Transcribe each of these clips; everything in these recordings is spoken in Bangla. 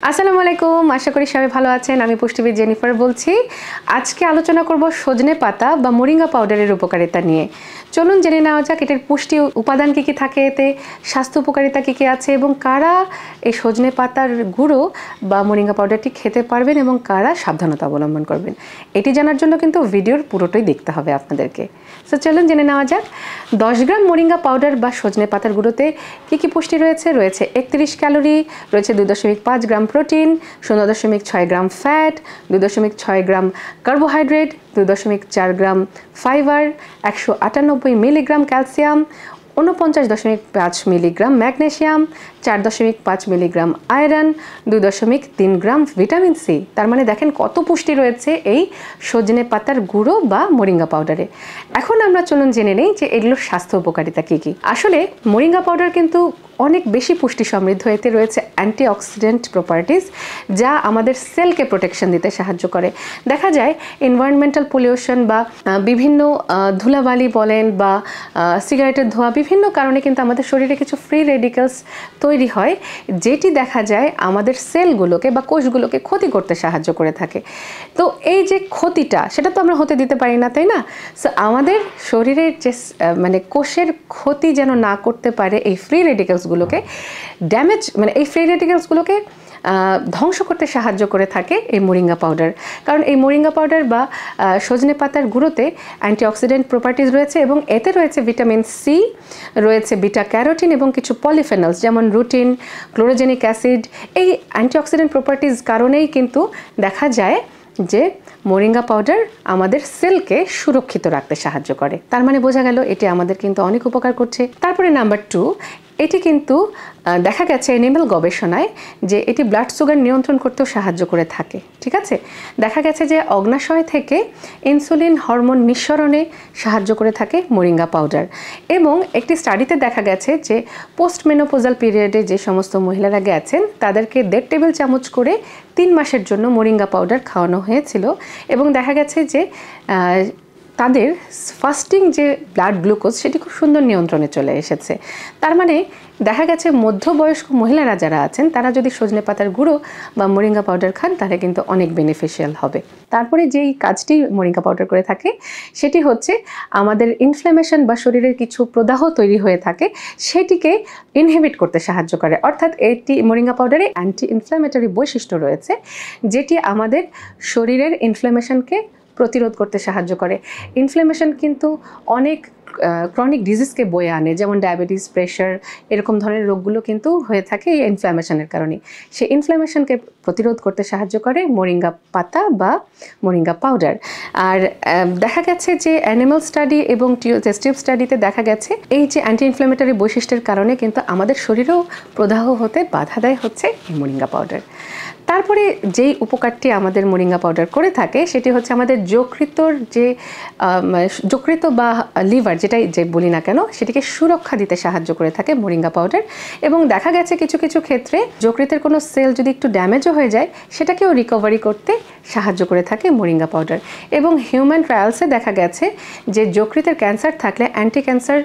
আসসালামু আলাইকুম, আশা করি সবাই ভালো আছেন। আমি পুষ্টিবিদ জেনিফার বলছি। আজকে আলোচনা করব সজনে পাতা বা মোরিঙ্গা পাউডারের উপকারিতা নিয়ে। চলুন জেনে নেওয়া যাক এটার পুষ্টি উপাদান কী কী থাকে, এতে স্বাস্থ্য উপকারিতা কী কী আছে এবং কারা এই সজনে পাতার গুঁড়ো বা মোরিঙ্গা পাউডারটি খেতে পারবেন এবং কারা সাবধানতা অবলম্বন করবেন। এটি জানার জন্য কিন্তু ভিডিওর পুরোটাই দেখতে হবে আপনাদেরকে। সো চলুন জেনে নেওয়া যাক 10 গ্রাম মোরিঙ্গা পাউডার বা সজনে পাতার গুঁড়োতে কী কী পুষ্টি রয়েছে। 31 ক্যালোরি, রয়েছে 2.5 gram protein, 0.6 gram fat, 2.6 gram carbohydrate, 2.4 gram fibre, 198 milligram calcium, 49.5 milligram magnesium, 4.5 milligram iron, 2.3 gram vitamin C. তার মানে দেখেন কত পুষ্টি রয়েছে এই সজনে পাতার গুঁড়ো বা মোরিঙ্গা পাউডারে। এখন আমরা চলুন জেনে নেই যে এগুলোর স্বাস্থ্য উপকারিতা কী কী। আসলে মোরিঙ্গা পাউডার কিন্তু অনেক বেশি পুষ্টি সমৃদ্ধ। এতে রয়েছে অ্যান্টিঅক্সিডেন্ট প্রপার্টিস, যা আমাদের সেলকে প্রোটেকশন দিতে সাহায্য করে। দেখা যায় এনভায়রনমেন্টাল পলিউশন বা বিভিন্ন ধুলাবালি বলেন বা সিগারেটের ধোঁয়া, বিভিন্ন কারণে কিন্তু আমাদের শরীরে কিছু ফ্রি রেডিক্যালস তৈরি হয়, যেটি দেখা যায় আমাদের সেলগুলোকে বা কোষগুলোকে ক্ষতি করতে সাহায্য করে থাকে। তো এই যে ক্ষতিটা, সেটা তো আমরা হতে দিতে পারি না, তাই না? সো আমাদের শরীরের যে মানে কোষের ক্ষতি যেন না করতে পারে এই ফ্রি রেডিক্যালসগুলোকে ড্যামেজ, মানে এই ফ্রি রেডিক্যালসগুলোকে ধ্বংস করতে সাহায্য করে থাকে এই মোরিঙ্গা পাউডার। কারণ এই মোরিঙ্গা পাউডার বা সজনে পাতার গুঁড়োতে অ্যান্টিঅক্সিডেন্ট প্রপার্টিজ রয়েছে এবং এতে রয়েছে ভিটামিন সি, রয়েছে বিটা ক্যারোটিন এবং কিছু পলিফেনলস যেমন রুটিন, ক্লোরোজেনিক অ্যাসিড। এই অ্যান্টিঅক্সিডেন্ট প্রপার্টিজ কারণেই কিন্তু দেখা যায় যে মোরিঙ্গা পাউডার আমাদের সেলকে সুরক্ষিত রাখতে সাহায্য করে। তার মানে বোঝা গেল এটি আমাদের কিন্তু অনেক উপকার করছে। তারপরে নাম্বার 2, এটি কিন্তু দেখা গেছে এনিম্যাল গবেষণায় যে এটি ব্লাড সুগার নিয়ন্ত্রণ করতেও সাহায্য করে থাকে। ঠিক আছে, দেখা গেছে যে অগ্নাশয় থেকে ইনসুলিন হরমোন নিঃসরণে সাহায্য করে থাকে মোরিঙ্গা পাউডার। এবং একটি স্টাডিতে দেখা গেছে যে পোস্ট মেনোপোজাল পিরিয়ডে যে সমস্ত মহিলারা গেছেন তাদেরকে 1.5 টেবিল চামচ করে 3 মাসের জন্য মোরিঙ্গা পাউডার খাওয়ানো হয়েছিল এবং দেখা গেছে যে তাদের ফাস্টিং যে ব্লাড গ্লুকোজ সেটি খুব সুন্দর নিয়ন্ত্রণে চলে এসেছে। তার মানে দেখা গেছে মধ্যবয়স্ক মহিলারা যারা আছেন তারা যদি সজনে পাতার গুঁড়ো বা মোরিঙ্গা পাউডার খান তাহলে কিন্তু অনেক বেনিফিশিয়াল হবে। তারপরে যেই কাজটি মোরিঙ্গা পাউডার করে থাকে সেটি হচ্ছে আমাদের ইনফ্ল্যামেশন বা শরীরের কিছু প্রদাহ তৈরি হয়ে থাকে সেটিকে ইনহিবিট করতে সাহায্য করে। অর্থাৎ এটি মোরিঙ্গা পাউডারে অ্যান্টি ইনফ্ল্যামেটরি বৈশিষ্ট্য রয়েছে, যেটি আমাদের শরীরের ইনফ্ল্যামেশনকে প্রতিরোধ করতে সাহায্য করে। ইনফ্ল্যামেশন কিন্তু অনেক ক্রনিক ডিজিজকে বয়ে আনে, যেমন ডায়াবেটিস, প্রেশার, এরকম ধরনের রোগগুলো কিন্তু হয়ে থাকে এই ইনফ্ল্যামেশনের কারণে। সেই ইনফ্ল্যামেশনকে প্রতিরোধ করতে সাহায্য করে মোরিঙ্গা পাতা বা মোরিঙ্গা পাউডার। আর দেখা গেছে যে অ্যানিমাল স্টাডি এবং টেস্ট টিউব স্টাডিতে দেখা গেছে এই যে অ্যান্টি ইনফ্ল্যামেটরি বৈশিষ্ট্যের কারণে কিন্তু আমাদের শরীরেও প্রদাহ হতে বাধা দেয় হচ্ছে এই মোরিঙ্গা পাউডার। তারপরে যেই উপকারটি আমাদের মোরিঙ্গা পাউডার করে থাকে সেটি হচ্ছে আমাদের যকৃত বা লিভার যেটাই যে বলি না কেন সেটিকে সুরক্ষা দিতে সাহায্য করে থাকে মোরিঙ্গা পাউডার। এবং দেখা গেছে কিছু কিছু ক্ষেত্রে যকৃতের কোনো সেল যদি একটু ড্যামেজও হয়ে যায় সেটাকেও রিকভারি করতে সাহায্য করে থাকে মোরিঙ্গা পাউডার। এবং হিউম্যান ট্রায়ালসে দেখা গেছে যে যকৃতের ক্যান্সার থাকলে অ্যান্টি ক্যান্সার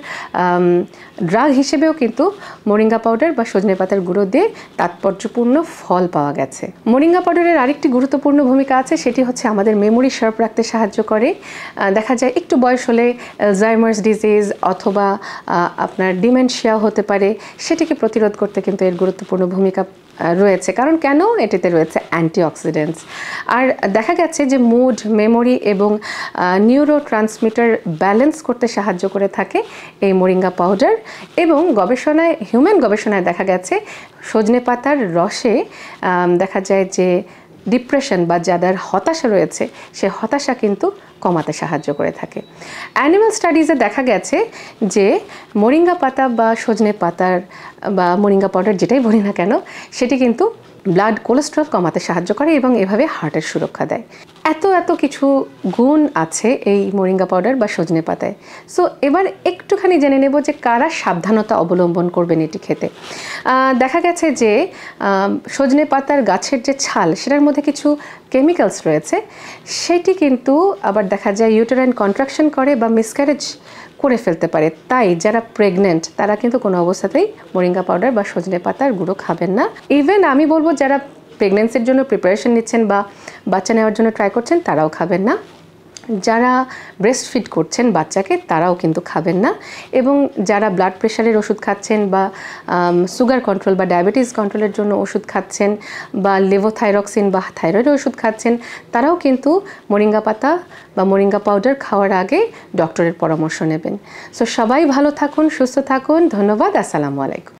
ড্রাগ হিসেবেও কিন্তু মোরিঙ্গা পাউডার বা সজনে পাতার গুঁড়ো দিয়ে তাৎপর্যপূর্ণ ফল পাওয়া গেছে। মোরিঙ্গা পাউডারের আরেকটি গুরুত্বপূর্ণ ভূমিকা আছে, সেটি হচ্ছে আমাদের মেমোরি শার্প রাখতে সাহায্য করে। দেখা যায় একটু বয়স হলে অ্যালজাইমার্স ডিজিজ অথবা আপনার ডিমেনশিয়া হতে পারে, সেটিকে প্রতিরোধ করতে কিন্তু এর গুরুত্বপূর্ণ ভূমিকা রয়েছে। কারণ কেন? এটিতে রয়েছে অ্যান্টিঅক্সিডেন্টস। আর দেখা গেছে যে মুড, মেমোরি এবং নিউরো ট্রান্সমিটার ব্যালেন্স করতে সাহায্য করে থাকে এই মোরিঙ্গা পাউডার। এবং হিউম্যান গবেষণায় দেখা গেছে সজনে পাতার রসে দেখা যায় যে ডিপ্রেশন বা যাদের হতাশা রয়েছে সে হতাশা কিন্তু কমাতে সাহায্য করে থাকে। অ্যানিমাল স্টাডিজে দেখা গেছে যে মোরিঙ্গা পাতা বা সজনে পাতার বা মোরিঙ্গা পাউডার যেটাই বলি না কেন সেটি কিন্তু ব্লাড কোলেস্ট্রল কমাতে সাহায্য করে এবং এভাবে হার্টের সুরক্ষা দেয়। এত কিছু গুণ আছে এই মোরিঙ্গা পাউডার বা সজনে পাতায়। সো এবার একটুখানি জেনে নেব যে কারা সাবধানতা অবলম্বন করবেন এটি খেতে। দেখা গেছে যে সজনে পাতার গাছের যে ছাল সেটার মধ্যে কিছু কেমিক্যালস রয়েছে, সেটি কিন্তু আবার দেখা যায় ইউটেরাইন কন্ট্রাকশন করে বা মিসক্যারেজ করে ফেলতে পারে। তাই যারা প্রেগনেন্ট তারা কিন্তু কোনো অবস্থাতেই মোরিঙ্গা পাউডার বা সজনে পাতার গুঁড়ো খাবেন না। ইভেন আমি বলবো যারা প্রেগন্যান্সির জন্য প্রিপারেশন নিচ্ছেন বা বাচ্চা নেওয়ার জন্য ট্রাই করছেন তারাও খাবেন না। যারা ব্রেস্ট ফিড করছেন বাচ্চাকে তারাও কিন্তু খাবেন না। এবং যারা ব্লাড প্রেশারের ওষুধ খাচ্ছেন বা সুগার কন্ট্রোল বা ডায়াবেটিস কন্ট্রোলের জন্য ওষুধ খাচ্ছেন বা লেভোথাইরক্সিন বা থাইরয়েডের ওষুধ খাচ্ছেন তারাও কিন্তু মোরিঙ্গা পাতা বা মোরিঙ্গা পাউডার খাওয়ার আগে ডক্টরের পরামর্শ নেবেন। সো সবাই ভালো থাকুন, সুস্থ থাকুন। ধন্যবাদ। আসসালামু আলাইকুম।